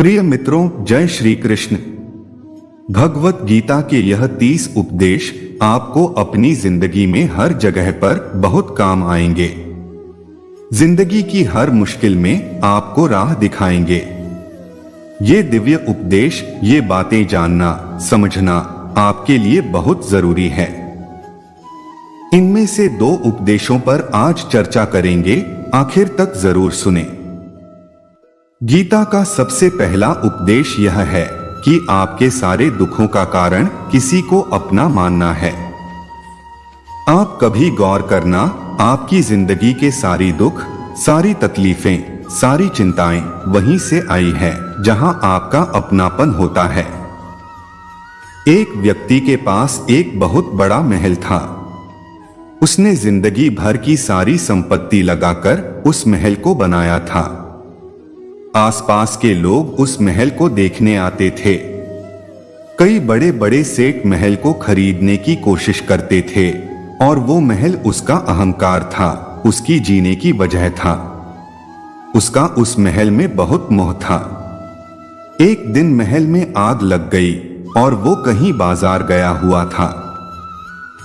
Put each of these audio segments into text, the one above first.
प्रिय मित्रों, जय श्री कृष्ण। भगवत गीता के यह 30 उपदेश आपको अपनी जिंदगी में हर जगह पर बहुत काम आएंगे। जिंदगी की हर मुश्किल में आपको राह दिखाएंगे। ये दिव्य उपदेश, ये बातें जानना समझना आपके लिए बहुत जरूरी है। इनमें से 2 उपदेशों पर आज चर्चा करेंगे, आखिर तक जरूर सुने। गीता का सबसे पहला उपदेश यह है कि आपके सारे दुखों का कारण किसी को अपना मानना है। आप कभी गौर करना, आपकी जिंदगी के सारी दुख, सारी तकलीफें, सारी चिंताएं वहीं से आई है जहां आपका अपनापन होता है। एक व्यक्ति के पास एक बहुत बड़ा महल था। उसने जिंदगी भर की सारी संपत्ति लगाकर उस महल को बनाया था। आसपास के लोग उस महल को देखने आते थे। कई बड़े बड़े सेठ महल को खरीदने की कोशिश करते थे और वो महल उसका अहंकार था, उसकी जीने की वजह था। उसका उस महल में बहुत मोह था। एक दिन महल में आग लग गई और वो कहीं बाजार गया हुआ था।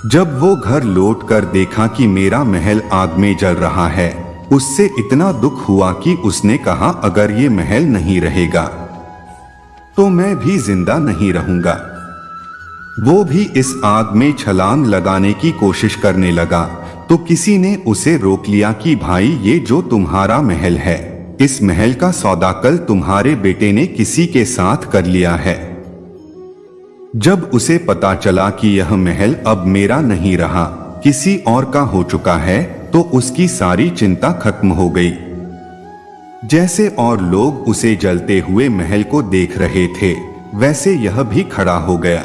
जब वो घर लौटकर देखा कि मेरा महल आग में जल रहा है, उससे इतना दुख हुआ कि उसने कहा, अगर ये महल नहीं रहेगा तो मैं भी जिंदा नहीं रहूंगा। वो भी इस आग में छलांग लगाने की कोशिश करने लगा तो किसी ने उसे रोक लिया कि भाई, ये जो तुम्हारा महल है, इस महल का सौदा कल तुम्हारे बेटे ने किसी के साथ कर लिया है। जब उसे पता चला कि यह महल अब मेरा नहीं रहा, किसी और का हो चुका है, तो उसकी सारी चिंता खत्म हो गई। जैसे और लोग उसे जलते हुए महल को देख रहे थे, वैसे यह भी खड़ा हो गया।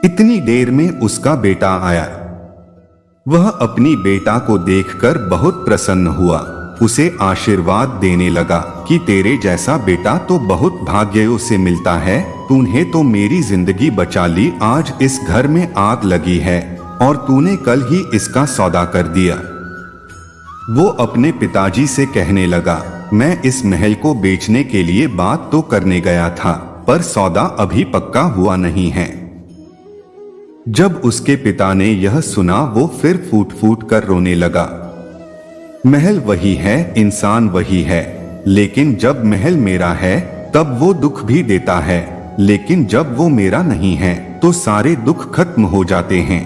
इतनी देर में उसका बेटा आया। वह अपनी बेटा को देखकर बहुत प्रसन्न हुआ। उसे आशीर्वाद देने लगा कि तेरे जैसा बेटा तो बहुत भाग्यों से मिलता है, तूने तो मेरी जिंदगी बचा ली। आज इस घर में आग लगी है और तूने कल ही इसका सौदा कर दिया। वो अपने पिताजी से कहने लगा, मैं इस महल को बेचने के लिए बात तो करने गया था, पर सौदा अभी पक्का हुआ नहीं है। जब उसके पिता ने यह सुना, वो फिर फूट फूट कर रोने लगा। महल वही है, इंसान वही है, लेकिन जब महल मेरा है तब वो दुख भी देता है, लेकिन जब वो मेरा नहीं है तो सारे दुख खत्म हो जाते हैं।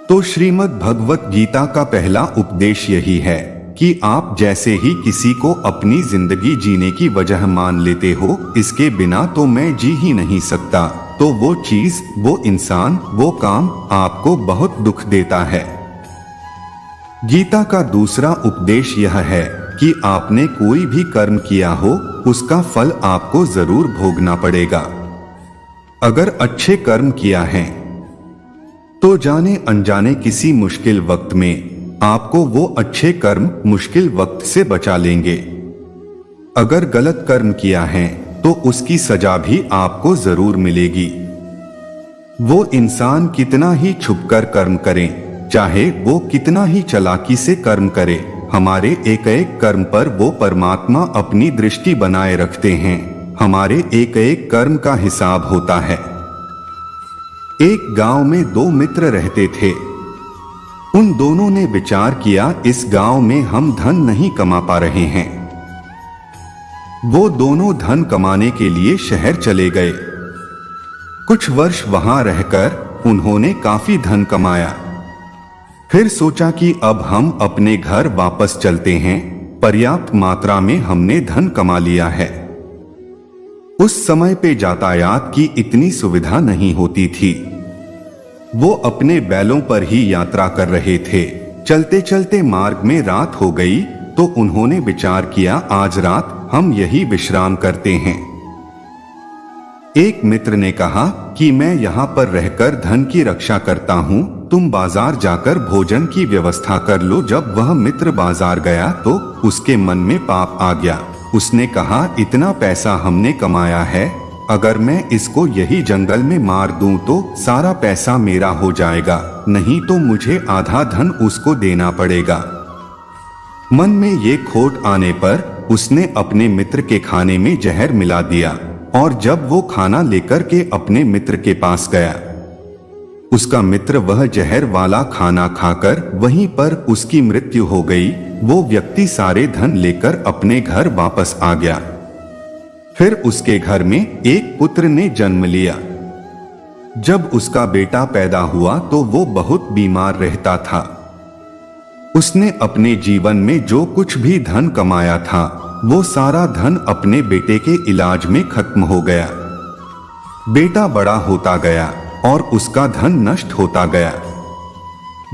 तो श्रीमद् भगवत गीता का पहला उपदेश यही है कि आप जैसे ही किसी को अपनी जिंदगी जीने की वजह मान लेते हो, इसके बिना तो मैं जी ही नहीं सकता, तो वो चीज, वो इंसान, वो काम आपको बहुत दुख देता है। गीता का दूसरा उपदेश यह है कि आपने कोई भी कर्म किया हो, उसका फल आपको जरूर भोगना पड़ेगा। अगर अच्छे कर्म किया है तो जाने अनजाने किसी मुश्किल वक्त में आपको वो अच्छे कर्म मुश्किल वक्त से बचा लेंगे। अगर गलत कर्म किया है तो उसकी सजा भी आपको जरूर मिलेगी। वो इंसान कितना ही छुपकर कर्म करे, चाहे वो कितना ही चालाकी से कर्म करे, हमारे एक एक कर्म पर वो परमात्मा अपनी दृष्टि बनाए रखते हैं। हमारे एक एक कर्म का हिसाब होता है। एक गांव में 2 मित्र रहते थे। उन दोनों ने विचार किया, इस गांव में हम धन नहीं कमा पा रहे हैं। वो दोनों धन कमाने के लिए शहर चले गए। कुछ वर्ष वहां रहकर उन्होंने काफी धन कमाया। फिर सोचा कि अब हम अपने घर वापस चलते हैं, पर्याप्त मात्रा में हमने धन कमा लिया है। उस समय पे यातायात की इतनी सुविधा नहीं होती थी। वो अपने बैलों पर ही यात्रा कर रहे थे। चलते चलते मार्ग में रात हो गई तो उन्होंने विचार किया, आज रात हम यही विश्राम करते हैं। एक मित्र ने कहा कि मैं यहाँ पर रहकर धन की रक्षा करता हूँ, तुम बाजार जाकर भोजन की व्यवस्था कर लो। जब वह मित्र बाजार गया तो उसके मन में पाप आ गया। उसने कहा, इतना पैसा हमने कमाया है, अगर मैं इसको यही जंगल में मार दूं तो सारा पैसा मेरा हो जाएगा, नहीं तो मुझे आधा धन उसको देना पड़ेगा। मन में ये खोट आने पर उसने अपने मित्र के खाने में जहर मिला दिया और जब वो खाना लेकर के अपने मित्र के पास गया, उसका मित्र वह जहर वाला खाना खाकर वहीं पर उसकी मृत्यु हो गई। वो व्यक्ति सारे धन लेकर अपने घर वापस आ गया। फिर उसके घर में एक पुत्र ने जन्म लिया। जब उसका बेटा पैदा हुआ तो वो बहुत बीमार रहता था। उसने अपने जीवन में जो कुछ भी धन कमाया था वो सारा धन अपने बेटे के इलाज में खत्म हो गया। बेटा बड़ा होता गया और उसका धन नष्ट होता गया।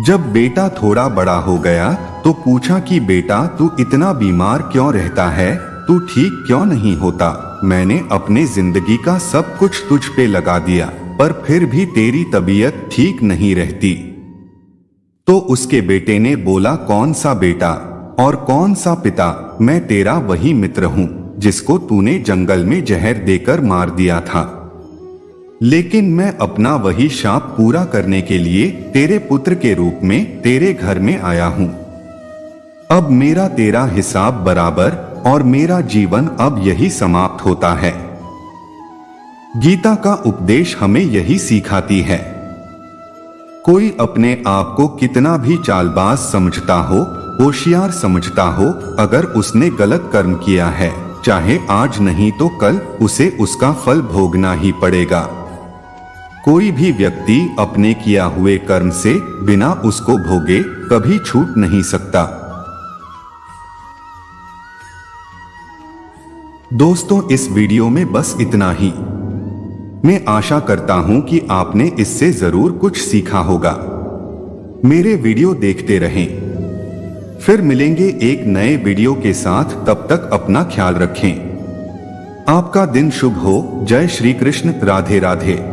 जब बेटा थोड़ा बड़ा हो गया तो पूछा कि बेटा तू इतना बीमार क्यों रहता है, तू ठीक क्यों नहीं होता? मैंने अपने जिंदगी का सब कुछ तुझ पे लगा दिया पर फिर भी तेरी तबीयत ठीक नहीं रहती। तो उसके बेटे ने बोला, कौन सा बेटा और कौन सा पिता? मैं तेरा वही मित्र हूं जिसको तूने जंगल में जहर देकर मार दिया था, लेकिन मैं अपना वही शाप पूरा करने के लिए तेरे पुत्र के रूप में तेरे घर में आया हूं। अब मेरा तेरा हिसाब बराबर और मेरा जीवन अब यही समाप्त होता है। गीता का उपदेश हमें यही सिखाती है। कोई अपने आप को कितना भी चालबाज समझता हो, होशियार समझता हो, अगर उसने गलत कर्म किया है, चाहे आज नहीं तो कल उसे उसका फल भोगना ही पड़ेगा। कोई भी व्यक्ति अपने किया हुए कर्म से बिना उसको भोगे कभी छूट नहीं सकता। दोस्तों, इस वीडियो में बस इतना ही। मैं आशा करता हूं कि आपने इससे जरूर कुछ सीखा होगा। मेरे वीडियो देखते रहें। फिर मिलेंगे एक नए वीडियो के साथ, तब तक अपना ख्याल रखें। आपका दिन शुभ हो। जय श्री कृष्ण। राधे राधे।